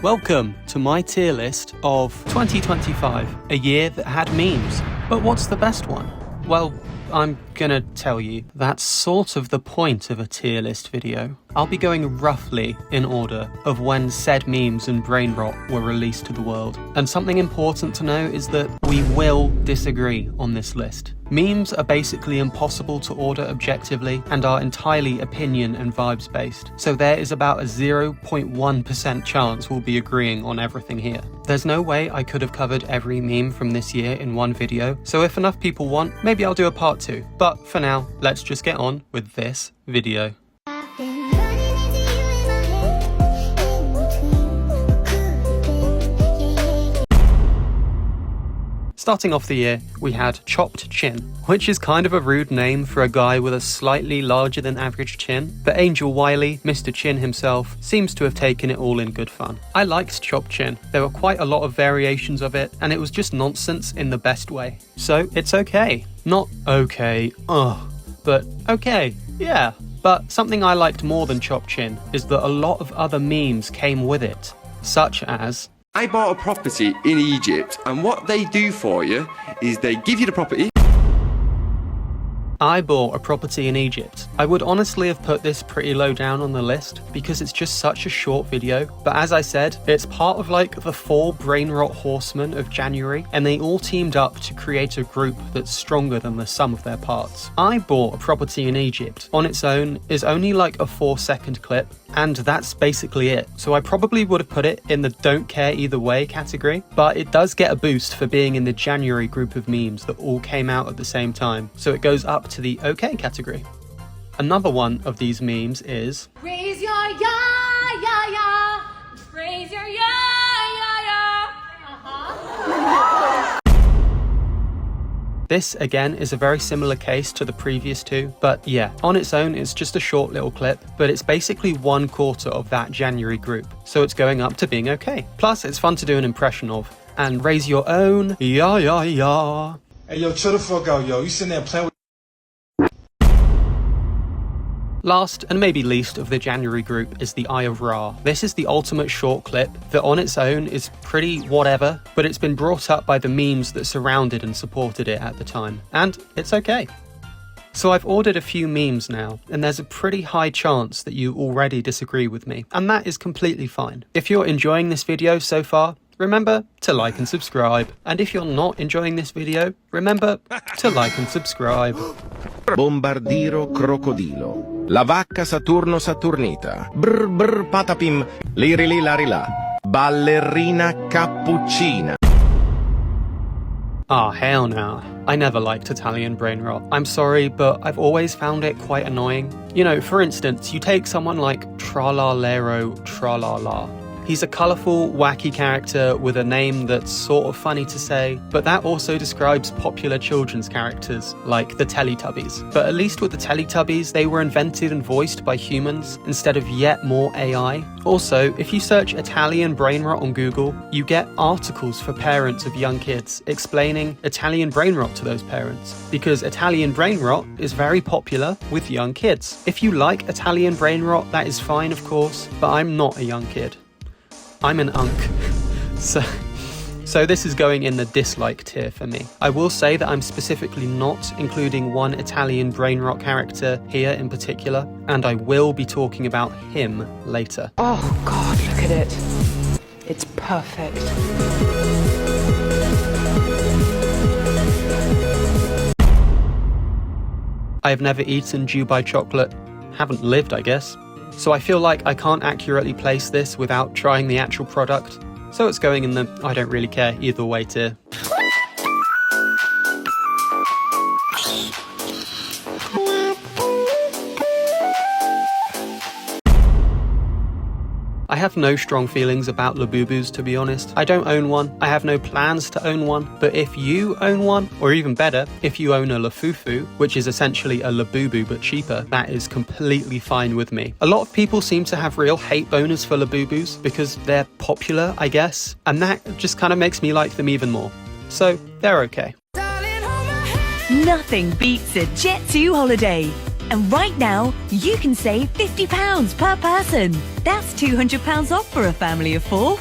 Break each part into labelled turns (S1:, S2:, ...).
S1: Welcome to my tier list of 2025, a year that had memes. But what's the best one? Well, I'm gonna tell you. That's sort of the point of a tier list video. I'll be going roughly in order of when said memes and Brainrot were released to the world. And something important to know is that we will disagree on this list. Memes are basically impossible to order objectively and are entirely opinion and vibes based. So there is about a 0.1% chance we'll be agreeing on everything here. There's no way I could have covered every meme from this year in one video, so if enough people want, maybe I'll do a part 2. But for now, let's just get on with this video. Starting off the year, we had Chopped Chin, which is kind of a rude name for a guy with a slightly larger than average chin, but Angel Wiley, Mr. Chin himself, seems to have taken it all in good fun. I liked Chopped Chin. There were quite a lot of variations of it, and it was just nonsense in the best way. So it's okay. Not okay, but okay, yeah. But something I liked more than Chopped Chin is that a lot of other memes came with it, such as,
S2: I bought a property in Egypt, and what they do for you is they give you the property.
S1: I bought a property in Egypt. I would honestly have put this pretty low down on the list because it's just such a short video, but as I said, it's part of like the 4 Brainrot horsemen of January, and they all teamed up to create a group that's stronger than the sum of their parts. I bought a property in Egypt on its own is only like a 4-second clip, and that's basically it. So I probably would have put it in the don't care either way category, but it does get a boost for being in the January group of memes that all came out at the same time, so it goes up to the okay category. Another one of these memes is
S3: raise your ya, raise your ya.
S1: This again is a very similar case to the previous two, but yeah, on its own it's just a short little clip, but it's basically 1/4 of that January group, so it's going up to being okay. Plus it's fun to do an impression of, and raise your own ya.
S4: Hey yo, chill the fuck out, yo. You sitting there playing with...
S1: Last, and maybe least of the January group is the Eye of Ra. This is the ultimate short clip that on its own is pretty whatever, but it's been brought up by the memes that surrounded and supported it at the time, and it's okay. So I've ordered a few memes now, and there's a pretty high chance that you already disagree with me, and that is completely fine. If you're enjoying this video so far, remember to like and subscribe, and if you're not enjoying this video, remember to like and subscribe.
S5: Bombardiro crocodilo. La vacca Saturno Saturnita. Brr brr patapim. Lirili larila. Ballerina cappuccina.
S1: Ah, hell no. I never liked Italian Brainrot. I'm sorry, but I've always found it quite annoying. You know, for instance, you take someone like Tralalero Tralala. He's a colourful, wacky character with a name that's sort of funny to say, but that also describes popular children's characters, like the Teletubbies. But at least with the Teletubbies, they were invented and voiced by humans instead of yet more AI. Also, if you search Italian Brainrot on Google, you get articles for parents of young kids explaining Italian Brainrot to those parents, because Italian Brainrot is very popular with young kids. If you like Italian Brainrot, that is fine, of course, but I'm not a young kid. I'm an unk. So this is going in the dislike tier for me. I will say that I'm specifically not including one Italian Brainrot character here in particular, and I will be talking about him later.
S6: Oh God, look at it. It's perfect.
S1: I have never eaten Dubai chocolate. Haven't lived, I guess. So I feel like I can't accurately place this without trying the actual product. So it's going in the I don't really care either way tier. I have no strong feelings about Labubus, to be honest. I don't own one, I have no plans to own one, but if you own one, or even better, if you own a Lafufu, which is essentially a Labubu but cheaper, that is completely fine with me. A lot of people seem to have real hate boners for Labubus because they're popular, I guess, and that just kind of makes me like them even more. So, they're okay.
S7: Nothing beats a Jet2 holiday. And right now, you can save £50 per person. That's £200 off for a family of 4.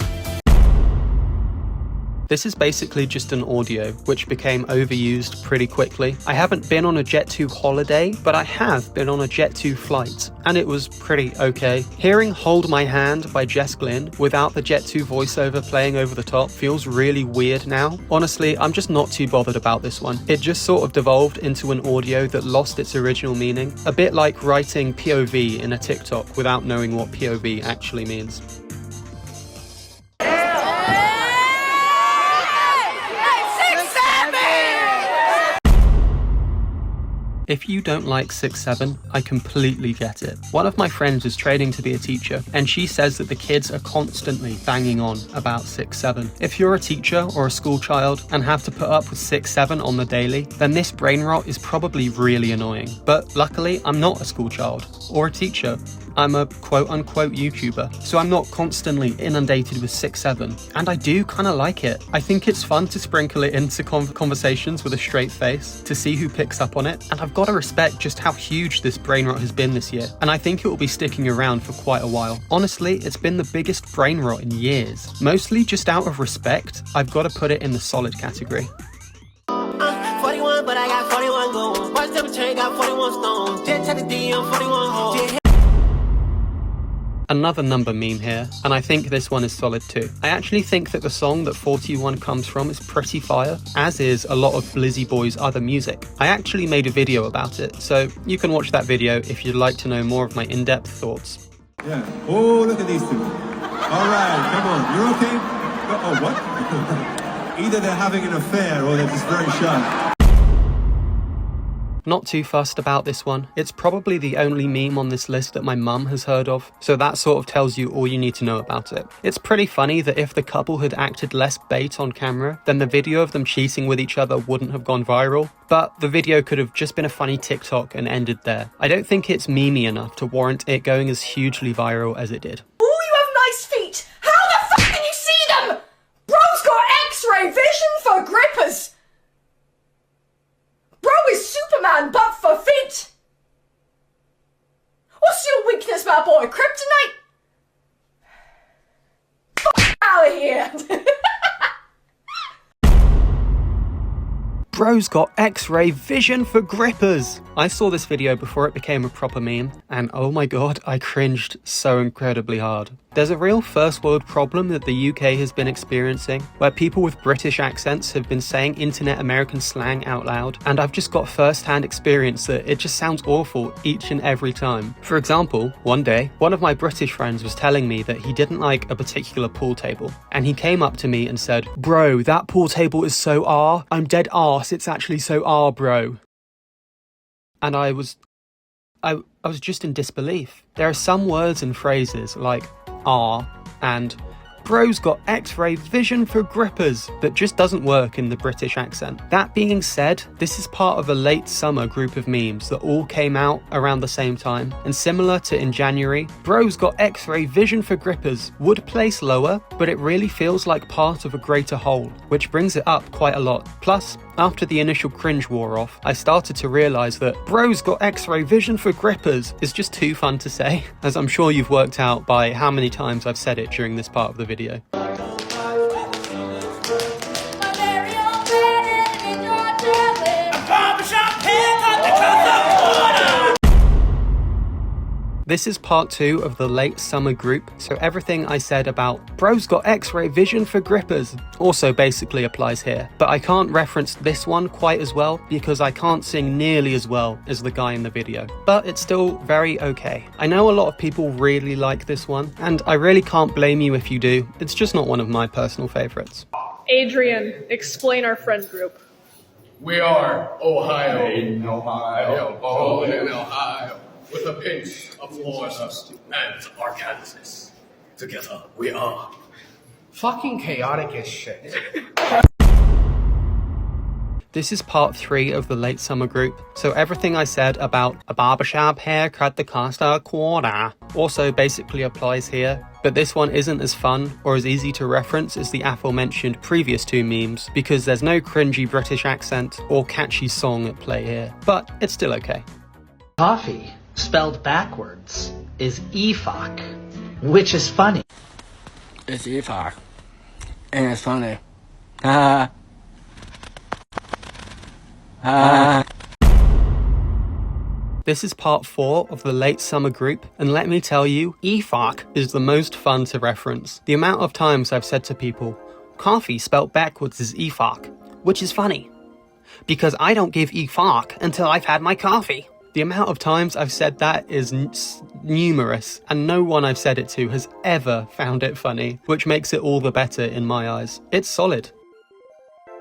S1: This is basically just an audio, which became overused pretty quickly. I haven't been on a Jet2 holiday, but I have been on a Jet2 flight, and it was pretty okay. Hearing Hold My Hand by Jess Glynn without the Jet2 voiceover playing over the top feels really weird now. Honestly, I'm just not too bothered about this one. It just sort of devolved into an audio that lost its original meaning, a bit like writing POV in a TikTok without knowing what POV actually means. If you don't like 6-7, I completely get it. One of my friends is training to be a teacher, and she says that the kids are constantly banging on about 6-7. If you're a teacher or a school child and have to put up with 6-7 on the daily, then this brain rot is probably really annoying. But luckily, I'm not a school child or a teacher. I'm a quote-unquote YouTuber, so I'm not constantly inundated with 6-7, and I do kind of like it. I think it's fun to sprinkle it into conversations with a straight face to see who picks up on it, and I've got to respect just how huge this brain rot has been this year, and I think it will be sticking around for quite a while. Honestly, it's been the biggest brain rot in years. Mostly just out of respect, I've got to put it in the solid category.
S8: 41, but I got 41 goals. Watch them chain, got 41 stones. Jet check the DM, 41 hoes.
S1: Another number meme here, and I think this one is solid too. I actually think that the song that 41 comes from is pretty fire, as is a lot of Blizzy Boy's other music. I actually made a video about it, so you can watch that video if you'd like to know more of my in-depth thoughts.
S9: Yeah. Oh, look at these two. All right, come on. You're okay? Oh, what? Either they're having an affair or they're just very shy.
S1: Not too fussed about this one. It's probably the only meme on this list that my mum has heard of, so that sort of tells you all you need to know about it. It's pretty funny that if the couple had acted less bait on camera, then the video of them cheating with each other wouldn't have gone viral, but the video could have just been a funny TikTok and ended there. I don't think it's memey enough to warrant it going as hugely viral as it did.
S3: Oh, you have nice feet! How the fuck can you see them? Bro's got X-ray vision for grippers! Bro is Superman, but for feet! What's your weakness, my boy? Kryptonite? Fuck out of here!
S1: Bro's got X-ray vision for grippers! I saw this video before it became a proper meme, and oh my god, I cringed so incredibly hard. There's a real first world problem that the UK has been experiencing, where people with British accents have been saying internet American slang out loud, and I've just got first-hand experience that it just sounds awful each and every time. For example, one day, one of my British friends was telling me that he didn't like a particular pool table, and he came up to me and said, "Bro, that pool table is so R, I'm dead arse, it's actually so R, bro." And I was just in disbelief. There are some words and phrases like "are" and "bro's got X-ray vision for grippers" that just doesn't work in the British accent. That being said, this is part of a late summer group of memes that all came out around the same time, and similar to in January, "bro's got X-ray vision for grippers" would place lower, but it really feels like part of a greater whole, which brings it up quite a lot. Plus, after the initial cringe wore off, I started to realise that "bro's got X-ray vision for grippers" is just too fun to say, as I'm sure you've worked out by how many times I've said it during this part of the video. This is part 2 of the late summer group, so everything I said about "bro's got X-ray vision for grippers" also basically applies here. But I can't reference this one quite as well because I can't sing nearly as well as the guy in the video. But it's still very okay. I know a lot of people really like this one, and I really can't blame you if you do. It's just not one of my personal favourites.
S10: Adrian, explain our friend group.
S11: We are Ohio. In Ohio. Oh, in Ohio. With a pinch of Florida and Arkansas. Together we are fucking chaotic as shit.
S1: This is part 3 of the late summer group, so everything I said about a barbershop haircut that cost a quarter also basically applies here, but this one isn't as fun or as easy to reference as the aforementioned previous 2 memes because there's no cringy British accent or catchy song at play here, but it's still okay.
S12: Coffee, spelled backwards, is EFOC, which is funny.
S13: It's EFOC, and it's funny.
S1: This is part 4 of the late summer group, and let me tell you, EFOC is the most fun to reference. The amount of times I've said to people, coffee spelt backwards is EFOC, which is funny, because I don't give EFOC until I've had my coffee. The amount of times I've said that is numerous, and no one I've said it to has ever found it funny, which makes it all the better in my eyes. It's solid.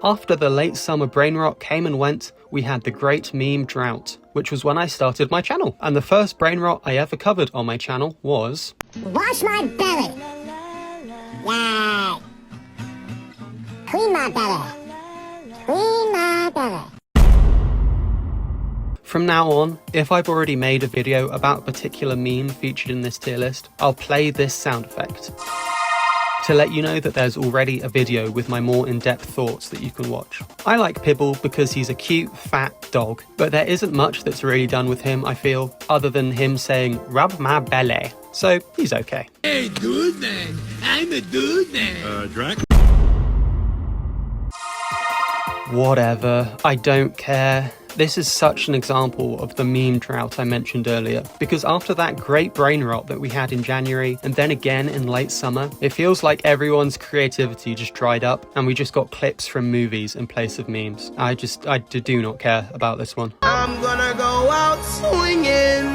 S1: After the late summer brainrot came and went, we had the great meme drought, which was when I started my channel. And the first brainrot I ever covered on my channel was...
S13: Wash my belly! Yeah! Clean my belly! Clean my belly!
S1: From now on, if I've already made a video about a particular meme featured in this tier list, I'll play this sound effect to let you know that there's already a video with my more in-depth thoughts that you can watch. I like Pibble because he's a cute, fat dog, but there isn't much that's really done with him, I feel, other than him saying, rub my belly. So, he's okay.
S8: Hey, dude, man. I'm a dude, man.
S9: Drac?
S1: Whatever, I don't care. This is such an example of the meme drought I mentioned earlier, because after that great brain rot that we had in January and then again in late summer, it feels like everyone's creativity just dried up and we just got clips from movies in place of memes. I do not care about this one.
S8: I'm gonna go out swinging.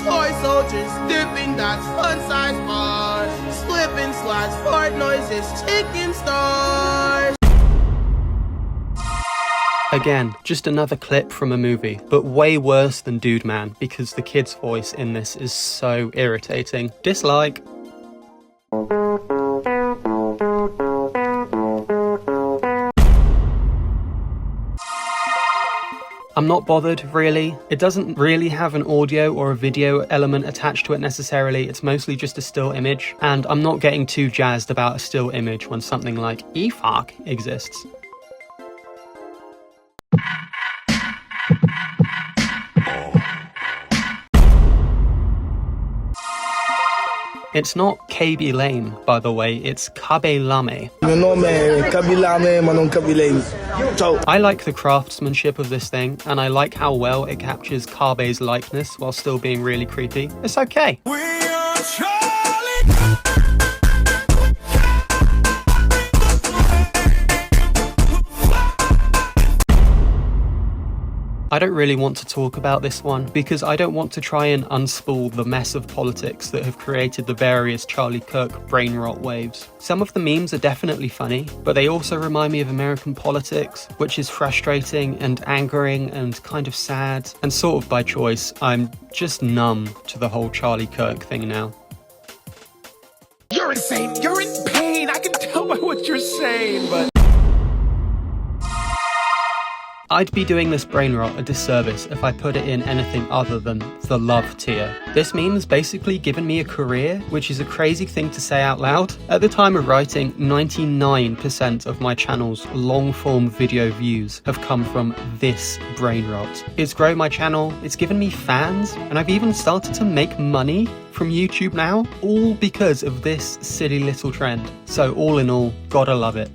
S8: Toy soldiers dipping dots, fun-sized bars, slipping slides, fart noises, chicken stars.
S1: Again, just another clip from a movie, but way worse than Dude Man because the kid's voice in this is so irritating. Dislike. I'm not bothered, really. It doesn't really have an audio or a video element attached to it necessarily, it's mostly just a still image, and I'm not getting too jazzed about a still image when something like EFOC exists. It's not KB Lame, by the way, it's Kabe Lame. I like the craftsmanship of this thing, and I like how well it captures Kabe's likeness while still being really creepy. It's okay. I don't really want to talk about this one because I don't want to try and unspool the mess of politics that have created the various Charlie Kirk brainrot waves. Some of the memes are definitely funny, but they also remind me of American politics, which is frustrating and angering and kind of sad, and sort of by choice. I'm just numb to the whole Charlie Kirk thing now.
S8: You're insane. You're in pain. I can tell by what you're saying, but...
S1: I'd be doing this brainrot a disservice if I put it in anything other than the love tier. This meme's basically given me a career, which is a crazy thing to say out loud. At the time of writing, 99% of my channel's long-form video views have come from this brainrot. It's grown my channel, it's given me fans, and I've even started to make money from YouTube now, all because of this silly little trend. So all in all, gotta love it.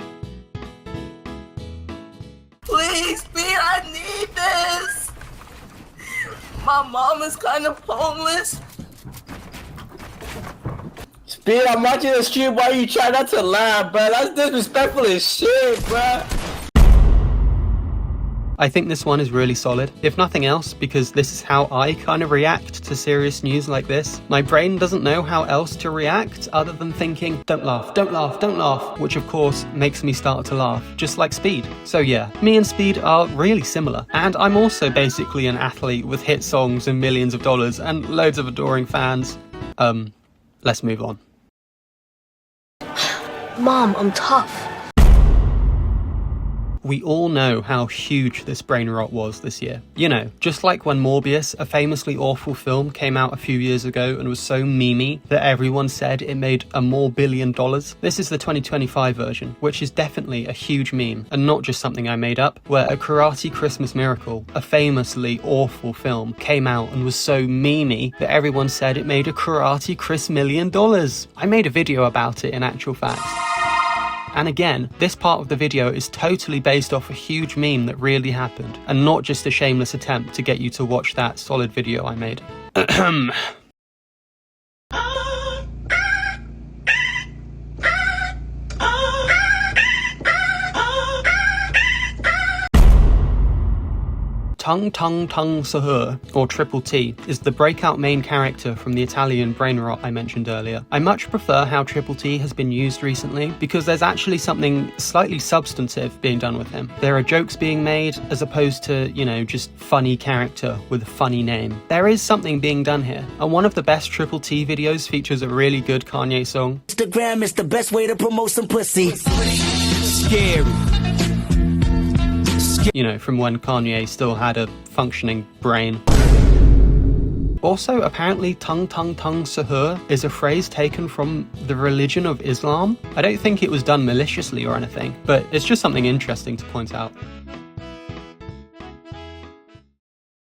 S8: Please, Pete, I need this. My mom is kind of homeless.
S14: Speed, I'm watching the stream while you try not to laugh, bro. That's disrespectful as shit, bro.
S1: I think this one is really solid, if nothing else, because this is how I kind of react to serious news like this. My brain doesn't know how else to react other than thinking, don't laugh, don't laugh, don't laugh, which of course makes me start to laugh, just like Speed. So yeah, me and Speed are really similar. And I'm also basically an athlete with hit songs and millions of dollars and loads of adoring fans. Let's move on.
S15: Mom, I'm tough.
S1: We all know how huge this brainrot was this year. You know, just like when Morbius, a famously awful film, came out a few years ago and was so memey that everyone said it made more $1 billion. This is the 2025 version, which is definitely a huge meme, and not just something I made up, where A Karate Christmas Miracle, a famously awful film, came out and was so memey that everyone said it made a Karate Chris $1 million. I made a video about it in actual fact. And again, this part of the video is totally based off a huge meme that really happened, and not just a shameless attempt to get you to watch that solid video I made. Tung Tung Tung Sahur, or Triple T, is the breakout main character from the Italian Brainrot I mentioned earlier. I much prefer how Triple T has been used recently, because there's actually something slightly substantive being done with him. There are jokes being made, as opposed to, you know, just funny character with a funny name. There is something being done here, and one of the best Triple T videos features a really good Kanye song.
S15: Instagram is the best way to promote some pussy. Scary.
S1: You know, from when Kanye still had a functioning brain. Also, apparently Tung Tung Tung Sahur is a phrase taken from the religion of Islam. I don't think it was done maliciously or anything, but it's just something interesting to point out.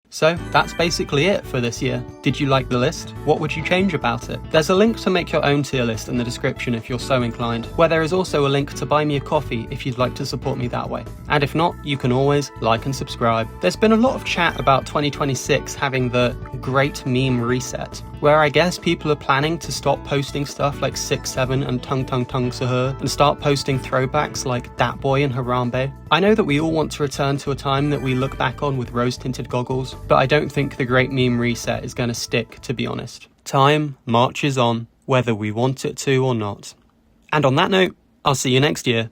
S1: So that's basically it for this year. Did you like the list? What would you change about it? There's a link to make your own tier list in the description if you're so inclined, where there is also a link to buy me a coffee if you'd like to support me that way. And if not, you can always like and subscribe. There's been a lot of chat about 2026 having the Great Meme Reset, where I guess people are planning to stop posting stuff like 6-7 and Tung Tung Tung Sahur and start posting throwbacks like Dat Boy and Harambe. I know that we all want to return to a time that we look back on with rose-tinted goggles, but I don't think the Great Meme Reset is going to stick, to be honest. Time marches on, whether we want it to or not. And on that note, I'll see you next year.